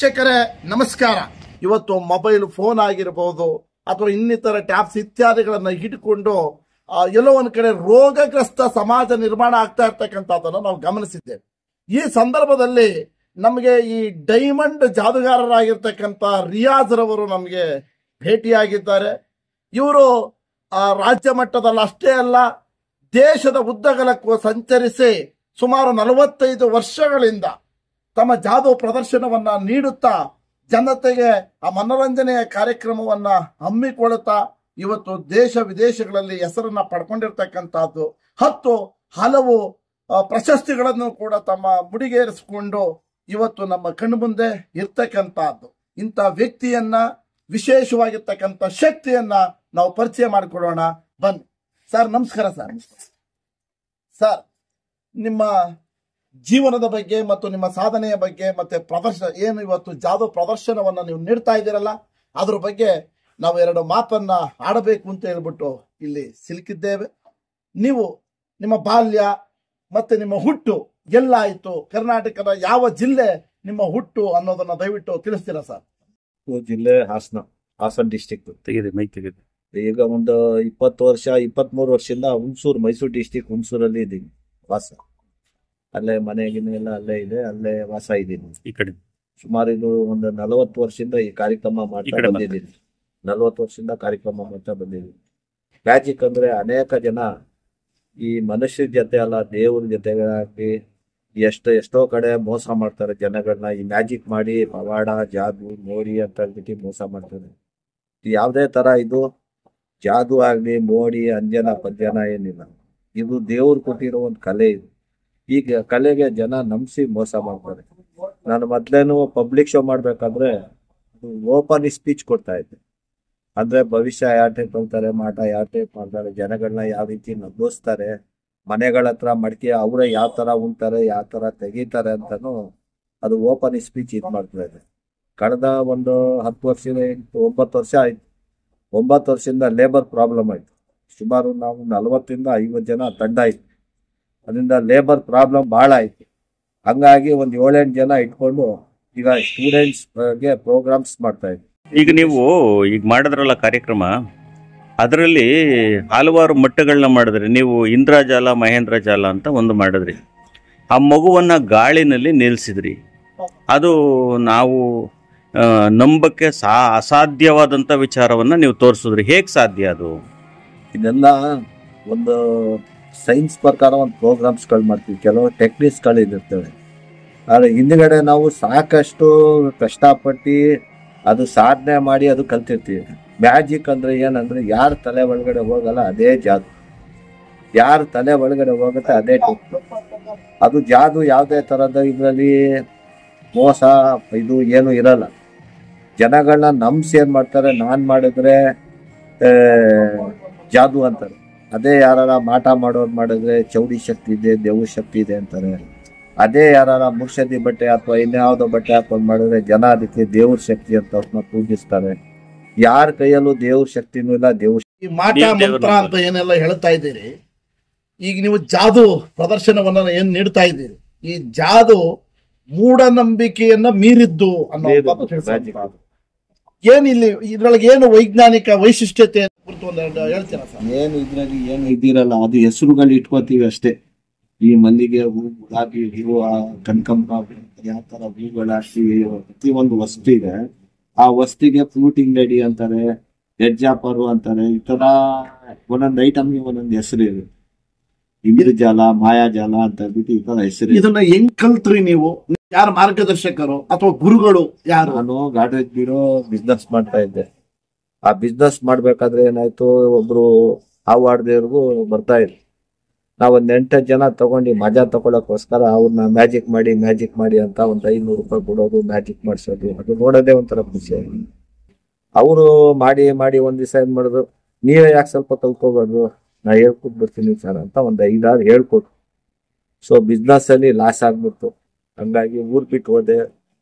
ವೀಕ್ಷಕರೇ ನಮಸ್ಕಾರ. ಇವತ್ತು ಮೊಬೈಲ್ ಫೋನ್ ಆಗಿರಬಹುದು ಅಥವಾ ಇನ್ನಿತರ ಟ್ಯಾಬ್ಸ್ ಇತ್ಯಾದಿಗಳನ್ನ ಇಟ್ಟುಕೊಂಡು ಎಲ್ಲೋ ಒಂದ್ ಕಡೆ ರೋಗಗ್ರಸ್ತ ಸಮಾಜ ನಿರ್ಮಾಣ ಆಗ್ತಾ ಇರ್ತಕ್ಕಂಥದ್ದನ್ನು ನಾವು ಗಮನಿಸಿದ್ದೇವೆ. ಈ ಸಂದರ್ಭದಲ್ಲಿ ನಮಗೆ ಈ ಡೈಮಂಡ್ ಜಾದುಗಾರರಾಗಿರ್ತಕ್ಕಂಥ ರಿಯಾಜ್ ರವರು ನಮಗೆ ಭೇಟಿಯಾಗಿದ್ದಾರೆ. ಇವರು ರಾಜ್ಯ ಮಟ್ಟದಲ್ಲಿ ಅಷ್ಟೇ ಅಲ್ಲ, ದೇಶದ ಉದ್ದಗಲಕ್ಕೂ ಸಂಚರಿಸಿ ಸುಮಾರು 45 ವರ್ಷಗಳಿಂದ ತಮ್ಮ ಜಾದು ಪ್ರದರ್ಶನವನ್ನ ನೀಡುತ್ತಾ ಜನತೆಗೆ ಆ ಮನೋರಂಜನೆಯ ಕಾರ್ಯಕ್ರಮವನ್ನ ಹಮ್ಮಿಕೊಳ್ಳುತ್ತಾ ಇವತ್ತು ದೇಶ ವಿದೇಶಗಳಲ್ಲಿ ಹೆಸರನ್ನ ಪಡ್ಕೊಂಡಿರ್ತಕ್ಕಂಥದ್ದು. ಹಲವು ಪ್ರಶಸ್ತಿಗಳನ್ನು ಕೂಡ ತಮ್ಮ ಮುಡಿಗೇರಿಸಿಕೊಂಡು ಇವತ್ತು ನಮ್ಮ ಕಣ್ಣು ಮುಂದೆ ಇರ್ತಕ್ಕಂಥದ್ದು. ಇಂಥ ವ್ಯಕ್ತಿಯನ್ನ, ವಿಶೇಷವಾಗಿರ್ತಕ್ಕಂಥ ಶಕ್ತಿಯನ್ನ ನಾವು ಪರಿಚಯ ಮಾಡಿಕೊಳ್ಳೋಣ ಬನ್ನಿ. ಸರ್ ನಮಸ್ಕಾರ. ಸರ್ ನಿಮ್ಮ ಜೀವನದ ಬಗ್ಗೆ ಮತ್ತು ನಿಮ್ಮ ಸಾಧನೆಯ ಬಗ್ಗೆ ಮತ್ತೆ ಪ್ರದರ್ಶನ ಏನು ಇವತ್ತು ಜಾದು ಪ್ರದರ್ಶನವನ್ನ ನೀವು ನೀಡ್ತಾ ಇದ್ದೀರಲ್ಲ, ಅದ್ರ ಬಗ್ಗೆ ನಾವು 2 ಮಾತನ್ನ ಆಡಬೇಕು ಅಂತ ಹೇಳ್ಬಿಟ್ಟು ಇಲ್ಲಿ ಸಿಲುಕಿದ್ದೇವೆ. ನೀವು ನಿಮ್ಮ ಬಾಲ್ಯ ಮತ್ತೆ ನಿಮ್ಮ ಹುಟ್ಟು ಎಲ್ಲ ಆಯ್ತು, ಕರ್ನಾಟಕದ ಯಾವ ಜಿಲ್ಲೆ ನಿಮ್ಮ ಹುಟ್ಟು ಅನ್ನೋದನ್ನ ದಯವಿಟ್ಟು ತಿಳಿಸ್ತೀರಾ ಸರ್? ಜಿಲ್ಲೆ ಹಾಸನ ಡಿಸ್ಟಿಕ್. ಈಗ ಒಂದು 23 ವರ್ಷದಿಂದ ಹುಣಸೂರು, ಮೈಸೂರು ಡಿಸ್ಟಿಕ್ ಹುಣಸೂರಲ್ಲಿ ಇದ್ದೀನಿ ವಾಸ. ಅಲ್ಲೇ ಮನೆಗಿನೆಲ್ಲ ಅಲ್ಲೇ ಇದೆ, ಅಲ್ಲೇ ವಾಸ ಇದ್ದೀನಿ. ಈ ಕಡೆ ಸುಮಾರು ಇದು ಒಂದು 40 ವರ್ಷದಿಂದ ಈ ಕಾರ್ಯಕ್ರಮ ಮಾಡ್ತಾ ಬಂದಿದ್ದೀನಿ. 40 ವರ್ಷದಿಂದ ಕಾರ್ಯಕ್ರಮ ಮಾಡ್ತಾ ಬಂದಿದ್ದೀನಿ. ಮ್ಯಾಜಿಕ್ ಅಂದ್ರೆ ಅನೇಕ ಜನ ಈ ಮನುಷ್ಯರ ಜೊತೆ ಅಲ್ಲ, ದೇವ್ರ ಜೊತೆಗಳಾಗಿ ಎಷ್ಟೋ ಕಡೆ ಮೋಸ ಮಾಡ್ತಾರೆ ಜನಗಳನ್ನ. ಈ ಮ್ಯಾಜಿಕ್ ಮಾಡಿ ಪವಾಡ, ಜಾದು, ಮೋಡಿ ಅಂತ ಹೇಳ್ಬಿಟ್ಟು ಮೋಸ ಮಾಡ್ತಾರೆ. ಯಾವುದೇ ತರ ಇದು ಜಾದು ಆಗ್ಲಿ, ಮೋಡಿ, ಅಂಜನ ಪಂಜನ ಏನಿಲ್ಲ. ಇದು ದೇವ್ರು ಕೊಟ್ಟಿರೋ ಒಂದು ಕಲೆ. ಇದು ಈಗ ಕಲೆಗೆ ಜನ ನಂಬಿಸಿ ಮೋಸ ಮಾಡ್ತಾರೆ. ನಾನು ಮೊದ್ಲೇನು ಪಬ್ಲಿಕ್ ಶೋ ಮಾಡ್ಬೇಕಾದ್ರೆ ಓಪನ್ ಸ್ಪೀಚ್ ಕೊಡ್ತಾ ಇದ್ದೆ. ಅಂದ್ರೆ ಭವಿಷ್ಯ ಯಾವ ಟೈಪ್ ಹೋಗ್ತಾರೆ, ಮಾಟ ಯಾವ ಟೈಪ್ ಮಾಡ್ತಾರೆ, ಜನಗಳನ್ನ ಯಾವ ರೀತಿ ನಂಬಿಸ್ತಾರೆ, ಮನೆಗಳ ಹತ್ರ ಮಡಿಕೆ ಅವರೇ ಯಾವ ತರ ಉಣ್ತಾರೆ, ಯಾವ ತರ ತೆಗಿತಾರೆ ಅಂತಾನು ಅದು ಓಪನ್ ಸ್ಪೀಚ್ ಇದು ಮಾಡ್ತಾ ಇದೆ. ಕಳೆದ ಒಂದು 10 ವರ್ಷದಿಂದ 9 ವರ್ಷ ಆಯ್ತು. 9 ವರ್ಷದಿಂದ ಲೇಬರ್ ಪ್ರಾಬ್ಲಮ್ ಆಯ್ತು. ಸುಮಾರು ನಾವು 40 ಇಂದ 50 ಜನ ತಂಡ ಇತ್ತು. ಅದರಿಂದ ಲೇಬರ್ ಪ್ರಾಬ್ಲಮ್ ಬಹಳ ಆಯ್ತು. ಹಂಗಾಗಿ ಒಂದು 7-8 ಜನ ಇಟ್ಕೊಂಡು ಈಗ ಸ್ಟೂಡೆಂಟ್ಸ್ ಗೆ ಪ್ರೋಗ್ರಾಮ್ಸ್ ಮಾಡ್ತಾ ಇದ್ವಿ. ಈಗ ನೀವು ಈಗ ಮಾಡಿದ್ರಲ್ಲ ಕಾರ್ಯಕ್ರಮ, ಅದರಲ್ಲಿ ಹಲವಾರು ಮಟ್ಟಗಳನ್ನ ಮಾಡಿದ್ರಿ. ನೀವು ಇಂದ್ರಜಾಲ, ಮಹೇಂದ್ರ ಜಾಲ ಅಂತ ಒಂದು ಮಾಡಿದ್ರಿ. ಆ ಮಗುವನ್ನ ಗಾಳಿನಲ್ಲಿ ನಿಲ್ಲಿಸಿದ್ರಿ. ಅದು ನಾವು ನಂಬಕ್ಕೆ ಅಸಾಧ್ಯವಾದಂಥ ವಿಚಾರವನ್ನ ನೀವು ತೋರಿಸಿದ್ರಿ. ಹೇಗೆ ಸಾಧ್ಯ ಅದು? ಇದೆಲ್ಲ ಒಂದು ಸೈನ್ಸ್ ಪ್ರಕಾರ ಒಂದು ಪ್ರೋಗ್ರಾಮ್ಸ್ಗಳು ಮಾಡ್ತೀವಿ, ಕೆಲವು ಟೆಕ್ನಿಕ್ಸ್ಗಳು ಇದಿರ್ತವೆ. ಆದರೆ ಹಿಂದ್ಗಡೆ ನಾವು ಸಾಕಷ್ಟು ಕಷ್ಟಪಟ್ಟು ಅದು ಸಾಧನೆ ಮಾಡಿ ಅದು ಕಲ್ತಿರ್ತೀವಿ. ಮ್ಯಾಜಿಕ್ ಅಂದ್ರೆ ಏನಂದ್ರೆ ಯಾರ ತಲೆ ಒಳಗಡೆ ಹೋಗಲ್ಲ ಅದೇ ಜಾದು, ಯಾರ ತಲೆ ಒಳಗಡೆ ಹೋಗುತ್ತೆ ಅದೇ ಟೆಕ್ನಿಕ್. ಅದು ಜಾದು ಯಾವುದೇ ತರದ ಇದರಲ್ಲಿ ಮೋಸ ಇದು ಏನು ಇರಲ್ಲ. ಜನಗಳನ್ನ ನಂಬಿಸಿ ಏನ್ ಮಾಡ್ತಾರೆ, ನಾನ್ ಮಾಡಿದ್ರೆ ಜಾದು ಅಂತಾರೆ. ಅದೇ ಯಾರ ಮಾಟ ಮಾಡೋರು ಮಾಡಿದ್ರೆ ಚೌಡಿ ಶಕ್ತಿ ಇದೆ, ದೇವ್ರ ಶಕ್ತಿ ಇದೆ ಅಂತಾರೆ. ಅದೇ ಯಾರ ಮುರ್ಷದಿ ಬಟ್ಟೆ ಅಥವಾ ಇನ್ಯಾವುದೋ ಬಟ್ಟೆ ಹಾಕೊಂಡು ಮಾಡಿದ್ರೆ ಜನ ಅದಕ್ಕೆ ದೇವ್ರ ಶಕ್ತಿ ಅಂತ ಅವ್ರನ್ನ ಪೂಜಿಸ್ತಾರೆ. ಯಾರ ಕೈಯಲ್ಲೂ ದೇವ್ರ ಶಕ್ತಿನೂ ಇಲ್ಲ. ಈ ಮಾಟ ಮಂತ್ರ ಅಂತ ಏನೆಲ್ಲ ಹೇಳ್ತಾ ಇದ್ದೀರಿ, ಈಗ ನೀವು ಜಾದು ಪ್ರದರ್ಶನವನ್ನ ಏನ್ ನೀಡ್ತಾ ಇದ್ದೀರಿ, ಈ ಜಾದು ಮೂಢನಂಬಿಕೆಯನ್ನ ಮೀರಿದ್ದು ಅನ್ನೋ ಏನ್ ಇಲ್ಲಿ ಇದ್ರೊಳಗೆ ಏನು ವೈಜ್ಞಾನಿಕ ವೈಶಿಷ್ಟ್ಯತೆ ಕುರಿತು ಒಂದೆರಡು ಹೇಳ್ತೀರಾ ಸರ್? ಏನು ಇದ್ರಲ್ಲಿ ಏನು ಇದಿರಲ್ಲ, ಅದು ಹೆಸರುಗಳು ಇಟ್ಕೋತೀವಿ ಅಷ್ಟೇ. ಈ ಮಲ್ಲಿಗೆ ಹೂ, ಗುಲಾಬಿ ಹೂ, ಕನಕಾಂಬ, ಯಾವ ತರ ಹೂಗಳು ಹಾಕ್ತಿವಿ. ಪ್ರತಿಯೊಂದು ವಸ್ತು ಇದೆ. ಆ ವಸ್ತಿಗೆ ಫ್ರೂಟಿಂಗ್ ರೆಡಿ ಅಂತಾರೆ, ಹೆಜ್ಜಾಪರು ಅಂತಾರೆ. ಈ ತರ ಒಂದೊಂದು ಐಟಮ್ಗೆ ಒಂದೊಂದು ಹೆಸರು ಇದೆ. ಇಂದ್ರಜಾಲ, ಮಾಯಾಜಾಲ ಅಂತ ಹೇಳ್ಬಿಟ್ಟು ಈ ತರ ಹೆಸರು. ಇದನ್ನ ಹೆಂಗ್ ಕಲ್ತ್ರಿ ನೀವು? ಯಾರ ಮಾರ್ಗದರ್ಶಕರು ಅಥವಾ ಗುರುಗಳು ಯಾರು? ನಾನು ಗಾಡ್ರೇಜ್ ಬೀರೋ ಬಿಸ್ನೆಸ್ ಮಾಡ್ತಾ ಇದ್ದೆ. ಆ ಬಿಸ್ನೆಸ್ ಮಾಡ್ಬೇಕಾದ್ರೆ ಏನಾಯ್ತು, ಒಬ್ರು ಆವಾಡ್ದೇವ್ರಿಗೂ ಬರ್ತಾ ಇದ್ರು. ನಾವ್ ಒಂದ್ 8 ಜನ ತಗೊಂಡು ಮಜಾ ತಗೊಳಕೋಸ್ಕರ ಅವ್ರನ್ನ ಮ್ಯಾಜಿಕ್ ಮಾಡಿ ಅಂತ ಒಂದು 500 ರೂಪಾಯಿ ಕೊಡೋದು, ಮ್ಯಾಜಿಕ್ ಮಾಡಿಸೋದು, ಅದು ನೋಡೋದೇ ಒಂಥರ ಖುಷಿ. ಅವರು ಮಾಡಿ ಒಂದ್ ದಿವಸ ಏನ್ ಮಾಡಿದ್ರು, ನೀವೇ ಯಾಕೆ ಸ್ವಲ್ಪ ಕಲ್ತ್ಕೋಬಾರ್ದು, ನಾ ಹೇಳ್ಕೊಟ್ಬಿಡ್ತೀನಿ ಸರ್ ಅಂತ ಒಂದು 5-6 ಹೇಳ್ಕೊಟ್ರು. ಸೊ ಬಿಸ್ನೆಸ್ ಅಲ್ಲಿ ಲಾಸ್ ಆಗ್ಬಿಡ್ತು. ಹಂಗಾಗಿ ಊರ್ ಬಿಟ್ಟು ಹೋದೆ,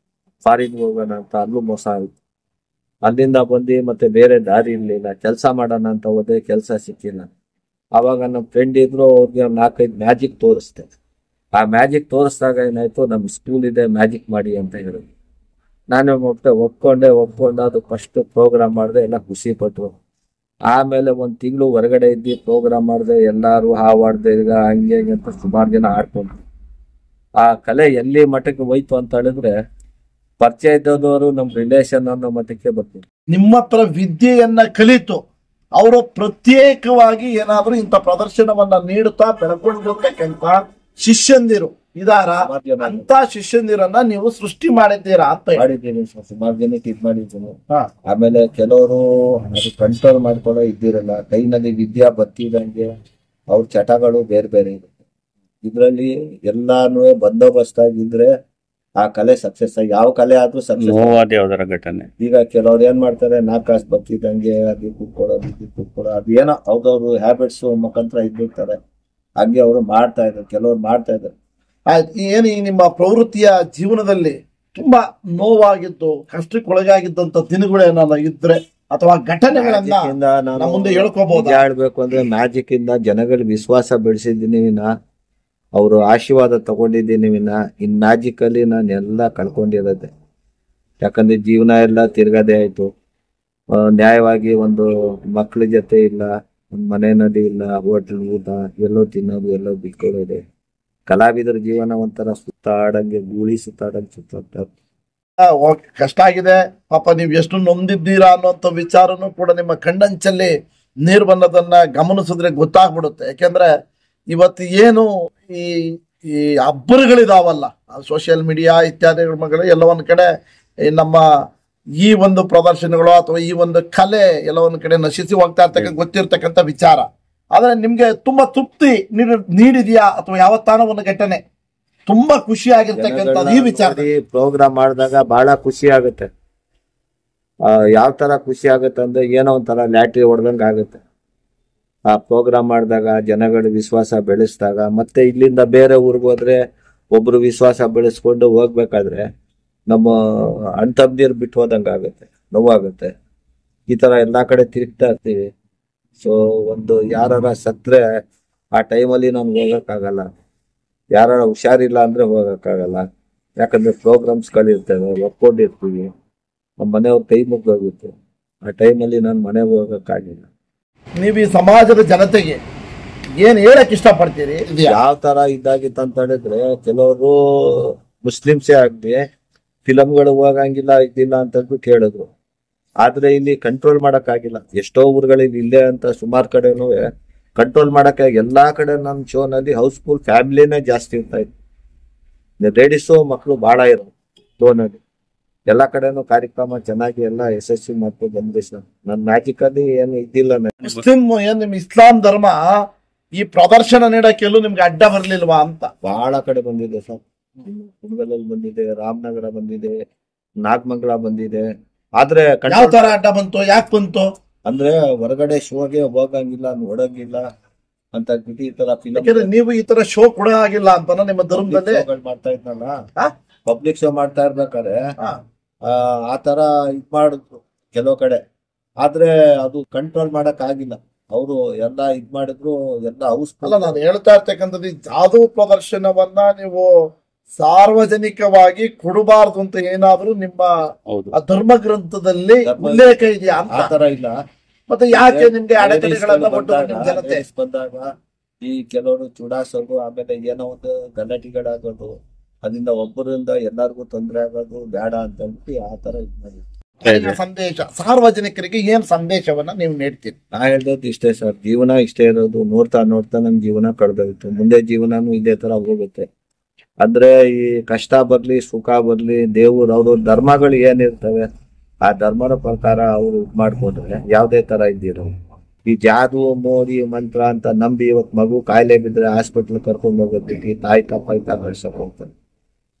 ಫಾರಿನ್ ಹೋಗೋಣ ಅಂತ. ಅಲ್ಲೂ ಮೋಸ ಆಯ್ತು. ಅಲ್ಲಿಂದ ಬಂದು ಮತ್ತೆ ಬೇರೆ ದಾರಿ ಇರ್ಲಿಲ್ಲ, ಕೆಲಸ ಮಾಡೋಣ ಅಂತ ಹೋದೆ, ಕೆಲಸ ಸಿಕ್ಕಿಲ್ಲ. ಆವಾಗ ನಮ್ಮ ಫ್ರೆಂಡ್ ಇದ್ರು, ಅವ್ರಿಗೆ 4-5 ಮ್ಯಾಜಿಕ್ ತೋರಿಸ್ದೆ. ಆ ಮ್ಯಾಜಿಕ್ ತೋರಿಸಿದಾಗ ಏನಾಯ್ತು, ನಮ್ ಸ್ಕೂಲ್ ಇದೆ ಮ್ಯಾಜಿಕ್ ಮಾಡಿ ಅಂತ ಹೇಳಿದ್ರು. ನಾನು ಒಪ್ಕೊಂಡೆ ಅದು ಫಸ್ಟ್ ಪ್ರೋಗ್ರಾಮ್ ಮಾಡಿದೆ, ಎಲ್ಲ ಖುಷಿ ಪಟ್ರು. ಆಮೇಲೆ ಒಂದ್ ತಿಂಗಳು ಹೊರಗಡೆ ಇದ್ದು ಪ್ರೋಗ್ರಾಮ್ ಮಾಡಿದೆ, ಎಲ್ಲಾರು ಹಾವಾಡ್ದೆ ಈಗ ಹಂಗೆ ಹಿಂಗೆ ಅಂತ ಸುಮಾರು ಜನ ಆಡ್ಕೊಂಡ್ರು. ಆ ಕಲೆ ಎಲ್ಲಿ ಮಟ್ಟಕ್ಕೆ ಹೋಯ್ತು ಅಂತ ಹೇಳಿದ್ರೆ ಪರಿಚಯ ಇದ್ದವರು ನಮ್ ರಿಲೇಷನ್ ಅನ್ನೋ ಮಟ್ಟಕ್ಕೆ ಬರ್ತೀವಿ. ನಿಮ್ಮ ಹತ್ರ ವಿದ್ಯೆಯನ್ನ ಕಲಿತು ಅವರು ಪ್ರತ್ಯೇಕವಾಗಿ ಏನಾದ್ರೂ ಇಂಥ ಪ್ರದರ್ಶನವನ್ನ ನೀಡುತ್ತಾ ಬೆಳ್ಕೊಂಡಿರ್ತಕ್ಕಂಥ ಶಿಷ್ಯಂದಿರು ಇದಾರ, ಅಂತ ಶಿಷ್ಯಂದಿರನ್ನ ನೀವು ಸೃಷ್ಟಿ ಮಾಡಿದ್ದೀರಾ ಅಂತ ಮಾಡಿದ್ದೀನಿ. ಸುಮಾರು ಜನಕ್ಕೆ ಇದ್ ಮಾಡಿದ್ದೀನಿ. ಆಮೇಲೆ ಕೆಲವರು ಅದು ಕಂಟ್ರೋಲ್ ಮಾಡ್ಕೊಳ್ಳೋ ಇದ್ದಿರಲ್ಲ, ಕೈನಲ್ಲಿ ವಿದ್ಯಾ ಬರ್ತಿದಂಗೆ ಅವ್ರ ಚಟಗಳು ಬೇರೆ ಬೇರೆ ಇರುತ್ತೆ. ಇದ್ರಲ್ಲಿ ಎಲ್ಲಾನು ಬಂದೋಬಸ್ತ್ ಆಗಿದ್ರೆ ಆ ಕಲೆ ಸಕ್ಸಸ್ ಆಗಿ, ಯಾವ ಕಲೆ ಆದ್ರೂ ಸಕ್ಸಸ್. ಘಟನೆ ಈಗ ಕೆಲವ್ರು ಏನ್ ಮಾಡ್ತಾರೆ, 4 ಕಾಸು ಬರ್ತಿದಂಗೆ ಅದು ಕುತ್ಕೊಳ್ಳೋದು ಅದು ಏನೋ ಅವ್ರವ್ರು ಹ್ಯಾಬಿಟ್ಸ್ ಮುಖಾಂತರ ಇದ್ಬಿಡ್ತಾರೆ. ಹಂಗೆ ಅವರು ಮಾಡ್ತಾ ಇದ್ದಾರೆ, ಕೆಲವ್ರು ಮಾಡ್ತಾ ಇದ್ದಾರೆ. ಏನು ಈ ನಿಮ್ಮ ಪ್ರವೃತ್ತಿಯ ಜೀವನದಲ್ಲಿ ತುಂಬಾ ನೋವಾಗಿದ್ದು ಕಷ್ಟಕ್ಕೊಳಗಾಗಿದ್ದಂತ ದಿನಗಳೇನಾದ್ರು ಇದ್ರೆ ಅಥವಾ ಘಟನೆಗಳನ್ನ ಮುಂದೆ ಹೇಳ್ಕೋಬಹುದು? ಹೇಳ್ಬೇಕು ಅಂದ್ರೆ ಮ್ಯಾಜಿಕ್ ಇಂದ ಜನಗಳ ವಿಶ್ವಾಸ ಬೆಳೆಸಿದ್ದೀನಿ ವಿನ, ಅವರು ಆಶೀರ್ವಾದ ತಗೊಂಡಿದ್ದೀನಿ ವಿನ, ಇನ್ ಮ್ಯಾಜಿಕ್ ಅಲ್ಲಿ ನಾನು ಎಲ್ಲ ಕಳ್ಕೊಂಡಿರೋದೆ. ಯಾಕಂದ್ರೆ ಜೀವನ ಎಲ್ಲ ತಿರ್ಗದೆ ಆಯ್ತು. ನ್ಯಾಯವಾಗಿ ಒಂದು ಮಕ್ಳ ಜೊತೆ ಇಲ್ಲ, ಒಂದು ಮನೆಯಲ್ಲಿ ಇಲ್ಲ, ಹೋಟೆಲ್ ಊಟ ಎಲ್ಲೋ ತಿನ್ನೋದು, ಎಲ್ಲೋ ಬಿಟ್ಕೊಳ್ಳೋದು. ಕಲಾವಿದರ ಜೀವನ ಒಂಥರ ಸುತ್ತಾಡಂಗೆ, ಗೂಳಿ ಸುತ್ತಾಡಂಗೆ ಸುತ್ತಾಡ್ತಾರೆ. ಕಷ್ಟ ಆಗಿದೆ ಪಾಪ, ನೀವು ಎಷ್ಟು ನೊಂದಿದ್ದೀರಾ ಅನ್ನುವಂಥ ವಿಚಾರನು ಕೂಡ ನಿಮ್ಮ ಕಣ್ಣಂಚಲ್ಲಿ ನೀರು ಬಂದದನ್ನ ಗಮನಿಸಿದ್ರೆ ಗೊತ್ತಾಗ್ಬಿಡುತ್ತೆ. ಯಾಕೆಂದ್ರೆ ಇವತ್ತು ಏನು ಈ ಈ ಅಬ್ಬರಗಳಿದಾವಲ್ಲ, ಸೋಷಿಯಲ್ ಮೀಡಿಯಾ ಇತ್ಯಾದಿಗಳು ಎಲ್ಲ ಒಂದ್ ಕಡೆ ನಮ್ಮ ಈ ಒಂದು ಪ್ರದರ್ಶನಗಳು ಅಥವಾ ಈ ಒಂದು ಕಲೆ ಎಲ್ಲ ಒಂದ್ ಕಡೆ ನಶಿಸಿ ಹೋಗ್ತಾ ಇರ್ತಕ್ಕಂಥ ಗೊತ್ತಿರ್ತಕ್ಕಂಥ ವಿಚಾರ. ಆದ್ರೆ ನಿಮ್ಗೆ ತುಂಬಾ ತೃಪ್ತಿ ನೀಡಿದ್ಯಾ ಅಥವಾ ಯಾವತ್ತಾನ ಒಂದು ಘಟನೆ ತುಂಬಾ ಖುಷಿ ಆಗಿರ್ತಕ್ಕಂಥ ಈ ವಿಚಾರ? ಪ್ರೋಗ್ರಾಮ್ ಮಾಡಿದಾಗ ಬಹಳ ಖುಷಿ ಆಗುತ್ತೆ. ಯಾವ ತರ ಖುಷಿ ಆಗುತ್ತೆ ಅಂದ್ರೆ ಏನೋ ಒಂಥರ ಲ್ಯಾಟ್ರಿ ಹೊಡೆದಂಗ ಆಗುತ್ತೆ. ಆ ಪ್ರೋಗ್ರಾಮ್ ಮಾಡಿದಾಗ ಜನಗಳ ವಿಶ್ವಾಸ ಬೆಳೆಸಿದಾಗ, ಮತ್ತೆ ಇಲ್ಲಿಂದ ಬೇರೆ ಊರಿಗೆ ಹೋದ್ರೆ ಒಬ್ರು ವಿಶ್ವಾಸ ಬೆಳೆಸ್ಕೊಂಡು ಹೋಗ್ಬೇಕಾದ್ರೆ ನಮ್ಮ ಅಣ್ತಮ್ಮದಿರು ಬಿಟ್ಟು ಹೋದಂಗ ಆಗುತ್ತೆ, ನೋವಾಗುತ್ತೆ. ಈ ತರ ಎಲ್ಲಾ ಕಡೆ ತಿರುಗ್ತಾ ಇರ್ತೀವಿ. ಸೊ ಒಂದು ಯಾರ ಸತ್ರೆ ಆ ಟೈಮಲ್ಲಿ ನಾನು ಹೋಗಕ್ಕಾಗಲ್ಲ, ಯಾರ ಹುಷಾರಿಲ್ಲ ಅಂದ್ರೆ ಹೋಗಕ್ಕಾಗಲ್ಲ. ಯಾಕಂದ್ರೆ ಪ್ರೋಗ್ರಾಮ್ಸ್ಗಳಿರ್ತವೆ, ಒಪ್ಕೊಂಡಿರ್ತೀವಿ, ನಮ್ಮ ಮನೆಯವ್ರ ಕೈ ಮುಗ್ದೋಗುತ್ತೆ. ಆ ಟೈಮಲ್ಲಿ ನಾನು ಮನೆಗೆ ಹೋಗಕ್ಕಾಗಿಲ್ಲ. ನೀವು ಈ ಸಮಾಜದ ಜನತೆಗೆ ಏನ್ ಹೇಳಕ್ ಇಷ್ಟಪಡ್ತೀರಿ? ಯಾವ ತರ ಇದಾಗಿತ್ತು ಅಂತ ಹೇಳಿದ್ರೆ, ಕೆಲವರು ಮುಸ್ಲಿಮ್ಸೇ ಆಗ್ಲಿ ಫಿಲಮ್ಗಳು ಹೋಗಂಗಿಲ್ಲ ಇದಿಲ್ಲ ಅಂತ ಕೇಳಿದ್ರು. ಆದ್ರೆ ಇಲ್ಲಿ ಕಂಟ್ರೋಲ್ ಮಾಡಕ್ ಆಗಿಲ್ಲ. ಎಷ್ಟೋ ಊರುಗಳಿಗೆ ಇಲ್ಲೇ ಅಂತ ಸುಮಾರು ಕಡೆನೂ ಕಂಟ್ರೋಲ್ ಮಾಡಕ್ಕೆ ಎಲ್ಲಾ ಕಡೆ ನಮ್ಮ ಶೋನಲ್ಲಿ ಹೌಸ್ಫುಲ್ ಫ್ಯಾಮಿಲಿನೇ ಜಾಸ್ತಿ ಇರ್ತಾ ಇತ್ತು. ಲೇಡೀಸು ಮಕ್ಕಳು ಬಹಳ ಇರೋ ಶೋನಲ್ಲಿ ಎಲ್ಲಾ ಕಡೆನೂ ಕಾರ್ಯಕ್ರಮ ಚೆನ್ನಾಗಿ ಎಲ್ಲ ಯಶಸ್ವಿ ಮಾಡ್ಕೊಂಡು ಬಂದ್ರಿ ಸರ್. ನನ್ನ ಮ್ಯಾಜಿಕ್ ಅಲ್ಲಿ ಏನು ಇದ್ದಿಲ್ಲ. ನಿಮ್ ಇಸ್ಲಾಂ ಧರ್ಮ ಈ ಪ್ರದರ್ಶನ ನೀಡಕ್ಕೆ ಎಲ್ಲೂ ನಿಮ್ಗೆ ಅಡ್ಡ ಬರ್ಲಿಲ್ವಾ ಅಂತ? ಬಹಳ ಕಡೆ ಬಂದಿದೆ ಸರ್. ಕುಂದಲಲ್ಲಿ ಬಂದಿದೆ, ರಾಮನಗರ ಬಂದಿದೆ, ನಾಗಮಂಗಲ ಬಂದಿದೆ. ಆದ್ರೆ ಯಾವ ತರ ಅಡ್ಡ ಬಂತು, ಯಾಕೆ ಬಂತು ಅಂದ್ರೆ ಹೊರಗಡೆ ಶೋಗೆ ಹೋಗಂಗಿಲ್ಲ, ನೋಡಂಗಿಲ್ಲ ಅಂತ ಈ ತರ ಫಿಲಮ್. ನೀವು ಈ ತರ ಶೋ ಕೊಡ ಆಗಿಲ್ಲ ಅಂತ ನಿಮ್ಮ ಧರ್ಮದಲ್ಲಿ ಮಾಡ್ತಾ ಇದ್ನಲ್ಲ, ಪಬ್ಲಿಕ್ ಶೋ ಮಾಡ್ತಾ ಇರ್ಬೇಕಾದ್ರೆ ಆ ತರ ಇದ್ ಮಾಡಿದ್ರು ಕೆಲವು ಕಡೆ. ಆದ್ರೆ ಅದು ಕಂಟ್ರೋಲ್ ಮಾಡಕ್ ಆಗಿಲ್ಲ. ಅವರು ಎಲ್ಲ ಇದ್ ಮಾಡಿದ್ರು, ಎಲ್ಲ ಹೌಸ್. ಅಲ್ಲ, ನಾನು ಹೇಳ್ತಾ ಇರ್ತಕ್ಕಂಥದ್ದು ಈ ಜಾದೂ ಪ್ರದರ್ಶನವನ್ನ ನೀವು ಸಾರ್ವಜನಿಕವಾಗಿ ಕೊಡಬಾರ್ದು ಅಂತ ಏನಾದ್ರೂ ನಿಮ್ಮ ಧರ್ಮ ಗ್ರಂಥದಲ್ಲಿ ಉಲ್ಲೇಖ ಇದೆಯಾ? ಆ ತರ ಇಲ್ಲ. ಮತ್ತೆ ಯಾಕೆ ನಿಮ್ಗೆ ಅಡೆತಡೆಗಳನ್ನ ಜನತೆ ಬಂದಾಗ ಈ ಕೆಲವರು ಚುಡಾಸೋದು, ಆಮೇಲೆ ಏನೋ ಒಂದು ಗಲಾಟೆಗಳಾಗೋದು, ಅದರಿಂದ ಒಬ್ಬರಿಂದ ಎಲ್ಲರಿಗೂ ತೊಂದರೆ ಆಗೋದು ಬೇಡ ಅಂತ ಹೇಳ್ಬಿಟ್ಟು ಆ ತರ ಇದ್ ಮಾಡಿ. ಸಂದೇಶ ಸಾರ್ವಜನಿಕರಿಗೆ ಏನ್ ಸಂದೇಶವನ್ನ ನೀವು ನೀಡ್ತೀರಿ? ನಾ ಹೇಳ್ದದ್ದು ಇಷ್ಟೇ ಸರ್, ಜೀವನ ಇಷ್ಟೇ ಇರೋದು. ನೋಡ್ತಾ ನೋಡ್ತಾ ನಮ್ ಜೀವನ ಕಳೆದೋಯ್ತು, ಮುಂದೆ ಜೀವನನು ಇದೇ ತರ ಹೋಗುತ್ತೆ. ಅಂದ್ರೆ ಈ ಕಷ್ಟ ಬರ್ಲಿ ಸುಖ ಬರ್ಲಿ, ದೇವ್ರು ಅವ್ರ ಧರ್ಮಗಳು ಏನಿರ್ತವೆ ಆ ಧರ್ಮದ ಪ್ರಕಾರ ಅವ್ರು ಇದ್ ಮಾಡ್ಕೊಂಡ್ರೆ ಯಾವ್ದೇ ತರ ಇದ್ದಿರೋ. ಈ ಜಾದು ಮೋಡಿ ಮಂತ್ರ ಅಂತ ನಂಬಿ ಇವತ್ ಮಗು ಕಾಯಿಲೆ ಬಿದ್ರೆ ಹಾಸ್ಪಿಟ್ಲ್ ಕರ್ಕೊಂಡು ಹೋಗೋದಕ್ಕೆ ತಾಯಿ ತಪ್ಪಾಯ್ತಾ ಕಳ್ಸಕ್ ಹೋಗ್ತಾರೆ.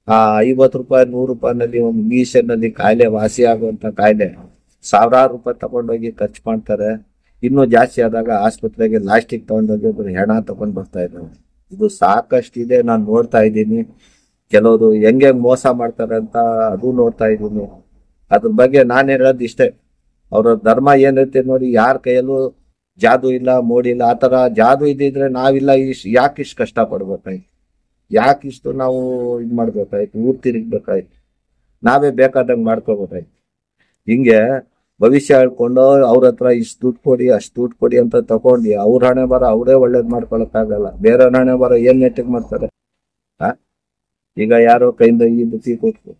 ಆ 50 ರೂಪಾಯಿ 100 ರೂಪಾಯಿನಲ್ಲಿ ಒಂದು ಮೀಸನಲ್ಲಿ ಕಾಯಿಲೆ ವಾಸಿ ಆಗುವಂತ ಕಾಯಿಲೆ ಸಾವಿರಾರು ರೂಪಾಯಿ ತಗೊಂಡೋಗಿ ಖರ್ಚು ಮಾಡ್ತಾರೆ. ಇನ್ನೂ ಜಾಸ್ತಿ ಆದಾಗ ಆಸ್ಪತ್ರೆಗೆ ಲಾಸ್ಟಿಗೆ ತಗೊಂಡೋಗಿ ಹೆಣ ತಗೊಂಡ್ ಬರ್ತಾ ಇದ್ದಾರೆ. ಇದು ಸಾಕಷ್ಟಿದೆ, ನಾನು ನೋಡ್ತಾ ಇದ್ದೀನಿ. ಕೆಲವರು ಹೆಂಗೆ ಮೋಸ ಮಾಡ್ತಾರೆ ಅಂತ ಅದು ನೋಡ್ತಾ ಇದ್ದೀನಿ. ಅದ್ರ ಬಗ್ಗೆ ನಾನು ಹೇಳೋದು ಇಷ್ಟೇ, ಅವ್ರ ಧರ್ಮ ಏನಿರುತ್ತೆ ನೋಡಿ. ಯಾರ ಕೈಯಲ್ಲೂ ಜಾದು ಇಲ್ಲ, ಮೋಡಿ ಇಲ್ಲ. ಆ ತರ ಜಾದು ಇದ್ದಿದ್ರೆ ನಾವಿಲ್ಲ ಯಾಕೆ ಇಷ್ಟು ಕಷ್ಟ ಪಡ್ಬೇಕಾಯ್ತು, ಯಾಕಿಷ್ಟು ನಾವು ಇದ್ ಮಾಡ್ಬೇಕಾಯ್ತು, ಊರ್ ತಿರುಗ್ಬೇಕಾಯ್ತು. ನಾವೇ ಬೇಕಾದಂಗೆ ಮಾಡ್ಕೋಬೋದಾಯ್ತು. ಹಿಂಗೆ ಭವಿಷ್ಯ ಹೇಳ್ಕೊಂಡು ಅವ್ರ ಹತ್ರ ಇಷ್ಟು ದುಡ್ಡು ಕೊಡಿ ಅಷ್ಟು ದುಡ್ಡು ಕೊಡಿ ಅಂತ ತಗೊಂಡು ಅವ್ರ ಹಣೆ ಬರ ಅವರೇ ಒಳ್ಳೇದ್ ಮಾಡ್ಕೊಳಕ್ಕಾಗಲ್ಲ. ಬೇರೆ ಹಣೆ ಬರ ಏನ್ ನೆಟ್ಟಿಗೆ ಮಾಡ್ತಾರೆ. ಈಗ ಯಾರೋ ಕೈಯಿಂದ ಈ ಬುತ್ತಿ ಕೊಟ್ಟು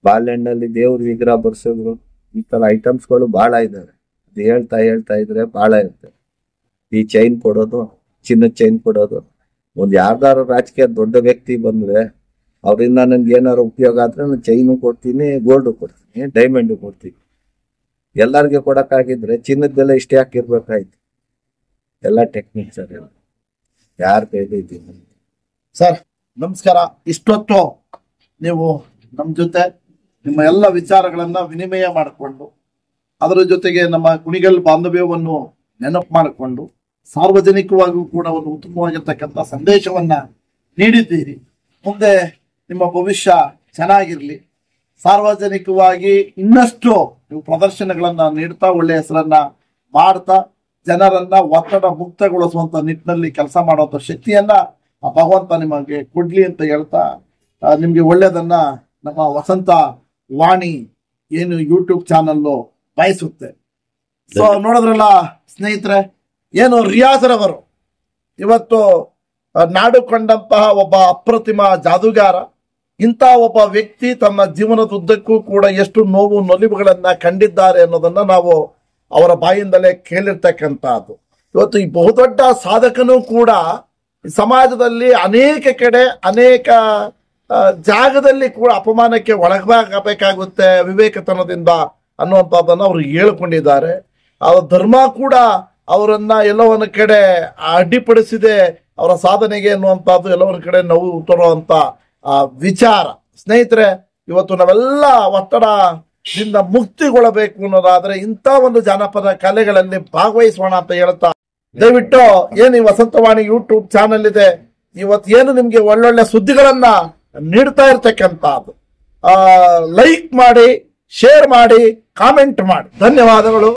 ಬಾಳೆಹಣ್ಣಲ್ಲಿ ದೇವ್ರ ವಿಗ್ರಹ ಬರ್ಸೋದು, ಈ ತರ ಐಟಮ್ಸ್ಗಳು ಬಹಳ ಇದಾವೆ. ಅದು ಹೇಳ್ತಾ ಇದ್ರೆ ಬಹಳ ಇರುತ್ತೆ. ಈ ಚೈನ್ ಕೊಡೋದು, ಚಿನ್ನದ ಚೈನ್ ಕೊಡೋದು. ಒಂದ್ ಯಾರ್ದಾರು ರಾಜಕೀಯ ದೊಡ್ಡ ವ್ಯಕ್ತಿ ಬಂದ್ರೆ ಅವರಿಂದ ನನ್ಗೆ ಏನಾರು ಉಪಯೋಗ ಆದ್ರೆ ನಾನು ಚೈನು ಕೊಡ್ತೀನಿ, ಗೋಲ್ಡ್ ಕೊಡ್ತೀನಿ, ಡೈಮಂಡ್ ಕೊಡ್ತೀನಿ. ಎಲ್ಲಾರ್ಗೆ ಕೊಡಕ್ಕಾಗಿದ್ರೆ ಚಿನ್ನದ ಬೆಲೆ ಇಷ್ಟೇ ಹಾಕಿರ್ಬೇಕಾಯ್ತು. ಎಲ್ಲ ಟೆಕ್ನಿಕ್ಸ್ ಅದೆಲ್ಲ ಯಾರ ಕೈಲಿ ಇದ್ದೀನಿ. ಸರ್ ನಮಸ್ಕಾರ. ಇಷ್ಟೊತ್ತು ನೀವು ನಮ್ಮ ಜೊತೆ ನಿಮ್ಮ ಎಲ್ಲ ವಿಚಾರಗಳನ್ನ ವಿನಿಮಯ ಮಾಡಿಕೊಂಡು ಅದರ ಜೊತೆಗೆ ನಮ್ಮ ಕುಣಿಗಲ್ ಬಾಂಧವ್ಯವನ್ನು ನೆನಪು ಮಾಡಿಕೊಂಡು ಸಾರ್ವಜನಿಕವಾಗಿಯೂ ಕೂಡ ಒಂದು ಉತ್ತಮವಾಗಿರ್ತಕ್ಕಂಥ ಸಂದೇಶವನ್ನ ನೀಡಿದ್ದೀರಿ. ಮುಂದೆ ನಿಮ್ಮ ಭವಿಷ್ಯ ಚೆನ್ನಾಗಿರ್ಲಿ. ಸಾರ್ವಜನಿಕವಾಗಿ ಇನ್ನಷ್ಟು ನೀವು ಪ್ರದರ್ಶನಗಳನ್ನ ನೀಡ್ತಾ ಒಳ್ಳೆಯ ಹೆಸರನ್ನ ಮಾಡ್ತಾ ಜನರನ್ನ ಒತ್ತಡ ಮುಕ್ತಗೊಳಿಸುವಂತ ನಿಟ್ಟಿನಲ್ಲಿ ಕೆಲಸ ಮಾಡುವಂತ ಶಕ್ತಿಯನ್ನ ಆ ಭಗವಂತ ನಿಮಗೆ ಕೊಡ್ಲಿ ಅಂತ ಹೇಳ್ತಾ ನಿಮ್ಗೆ ಒಳ್ಳೆಯದನ್ನ ನಮ್ಮ ವಸಂತ ವಾಣಿ ಏನು ಯೂಟ್ಯೂಬ್ ಚಾನಲ್ಲು ಬಯಸುತ್ತೆ. ಸೊ ನೋಡಿದ್ರಲ್ಲ ಸ್ನೇಹಿತರೆ, ಏನು ರಿಯಾಜರವರು ಇವತ್ತು ನಾಡು ಕಂಡಂತಹ ಒಬ್ಬ ಅಪ್ರತಿಮ ಜಾದೂಗಾರ. ಇಂಥ ಒಬ್ಬ ವ್ಯಕ್ತಿ ತನ್ನ ಜೀವನದುದ್ದಕ್ಕೂ ಕೂಡ ಎಷ್ಟು ನೋವು ನಲಿವುಗಳನ್ನ ಕಂಡಿದ್ದಾರೆ ಅನ್ನೋದನ್ನ ನಾವು ಅವರ ಬಾಯಿಂದಲೇ ಕೇಳಿರ್ತಕ್ಕಂಥದ್ದು. ಇವತ್ತು ಈ ಬಹುದೊಡ್ಡ ಸಾಧಕನೂ ಕೂಡ ಸಮಾಜದಲ್ಲಿ ಅನೇಕ ಕಡೆ ಅನೇಕ ಜಾಗದಲ್ಲಿ ಕೂಡ ಅಪಮಾನಕ್ಕೆ ಒಳಗಾಗಬೇಕಾಗುತ್ತೆ ವಿವೇಕತನದಿಂದ ಅನ್ನುವಂಥದ್ದನ್ನು ಅವರು ಹೇಳ್ಕೊಂಡಿದ್ದಾರೆ. ಆ ಧರ್ಮ ಕೂಡ ಅವರನ್ನ ಎಲ್ಲೋ ಒಂದು ಕಡೆ ಅಡ್ಡಿಪಡಿಸಿದೆ ಅವರ ಸಾಧನೆಗೆ ಅನ್ನುವಂಥದ್ದು ಎಲ್ಲೋ ಒಂದು ಕಡೆ ನೋವು ತರುವಂತ ವಿಚಾರ. ಸ್ನೇಹಿತರೆ, ಇವತ್ತು ನಾವೆಲ್ಲ ಒತ್ತಡದಿಂದ ಮುಕ್ತಿಗೊಳ್ಳಬೇಕು ಅನ್ನೋದಾದ್ರೆ ಇಂಥ ಒಂದು ಜಾನಪದ ಕಲೆಗಳಲ್ಲಿ ಭಾಗವಹಿಸೋಣ ಅಂತ ಹೇಳ್ತಾ ದಯವಿಟ್ಟು ಏನು ಈ ವಸಂತವಾಣಿ ಯೂಟ್ಯೂಬ್ ಚಾನೆಲ್ ಇದೆ, ಇವತ್ತು ಏನು ನಿಮ್ಗೆ ಒಳ್ಳೊಳ್ಳೆ ಸುದ್ದಿಗಳನ್ನ ನೀಡ್ತಾ ಇರ್ತಕ್ಕಂಥದ್ದು, ಲೈಕ್ ಮಾಡಿ, ಶೇರ್ ಮಾಡಿ, ಕಾಮೆಂಟ್ ಮಾಡಿ. ಧನ್ಯವಾದಗಳು.